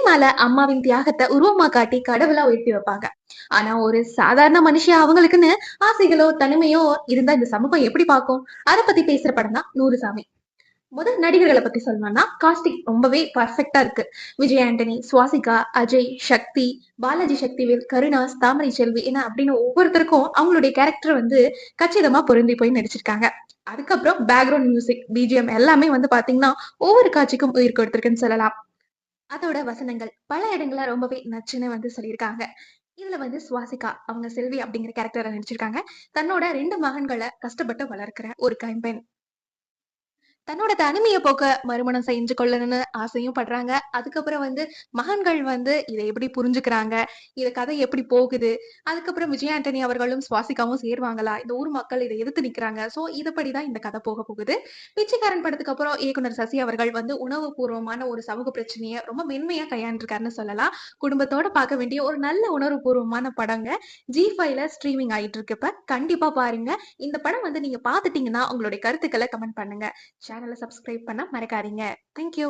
சினிமால அம்மாவின் தியாகத்தை உருவமா காட்டி கடவுளா உயர்த்தி வைப்பாங்க. ஆனா ஒரு சாதாரண மனுஷியா அவங்களுக்குன்னு ஆசைகளோ தனிமையோ இருந்தா இந்த சமூகம் எப்படி பார்க்கும்? அத பத்தி பேசுற படம் தான் நூறு சாமி. முதல் நடிகர்களை பத்தி சொல்லணும்னா காஸ்டிங் ரொம்பவே பர்ஃபெக்டா இருக்கு. விஜய் ஆண்டனி, சுவாசிகா, அஜய், சக்தி, பாலாஜி சக்திவேல், கருணாஸ், தாமரை செல்வி என அப்படின்னு ஒவ்வொருத்தருக்கும் அவங்களுடைய கேரக்டர் வந்து கச்சிதமா பொருந்தி போய் நடிச்சிருக்காங்க. அதுக்கப்புறம் பேக்ரவுண்ட் மியூசிக், பிஜிஎம் எல்லாமே வந்து பாத்தீங்கன்னா ஒவ்வொரு காட்சிக்கும் உயிர் கொடுத்திருக்குன்னு சொல்லலாம். அதோட வசனங்கள் பல இடங்கள்ல ரொம்பவே நச்சுன்னு வந்து சொல்லியிருக்காங்க. இதுல வந்து சுவாசிகா அவங்க செல்வி அப்படிங்கிற கேரக்டரை நடிச்சிருக்காங்க. தன்னோட 2 மகன்களை கஷ்டப்பட்டு வளர்க்கிற ஒரு கைம்பெண். தன்னோட தனிமையை போக்க மறுமணம் செஞ்சு கொள்ளணும்னு ஆசையும் படுறாங்க. அதுக்கப்புறம் வந்து மகன்கள் வந்து இதை எப்படி புரிஞ்சுக்கிறாங்க, இத கதை எப்படி போகுது, அதுக்கப்புறம் விஜய் ஆண்டனி அவர்களும் சுவாசிக்காவும் சேருவாங்களா, இந்த ஊர் மக்கள் இதை எதிர்த்து நிக்கிறாங்க. சோ இதப்படிதான் இந்த கதை போக போகுது. பிச்சைக்காரன் படத்துக்கு அப்புறம் இயக்குனர் சசி அவர்கள் வந்து உணவு பூர்வமான ஒரு சமூக பிரச்சனையை ரொம்ப மென்மையா கையாண்டிருக்காருன்னு சொல்லலாம். குடும்பத்தோட பார்க்க வேண்டிய ஒரு நல்ல உணர்வு பூர்வமான படங்க. G5ல ஸ்ட்ரீமிங் ஆயிட்டு இருக்கு. இப்ப கண்டிப்பா பாருங்க. இந்த படம் வந்து நீங்க பாத்துட்டீங்கன்னா உங்களுடைய கருத்துக்களை கமெண்ட் பண்ணுங்க. சேனலை சப்ஸ்கிரைப் பண்ண மறக்காதீங்க. தேங்க்யூ.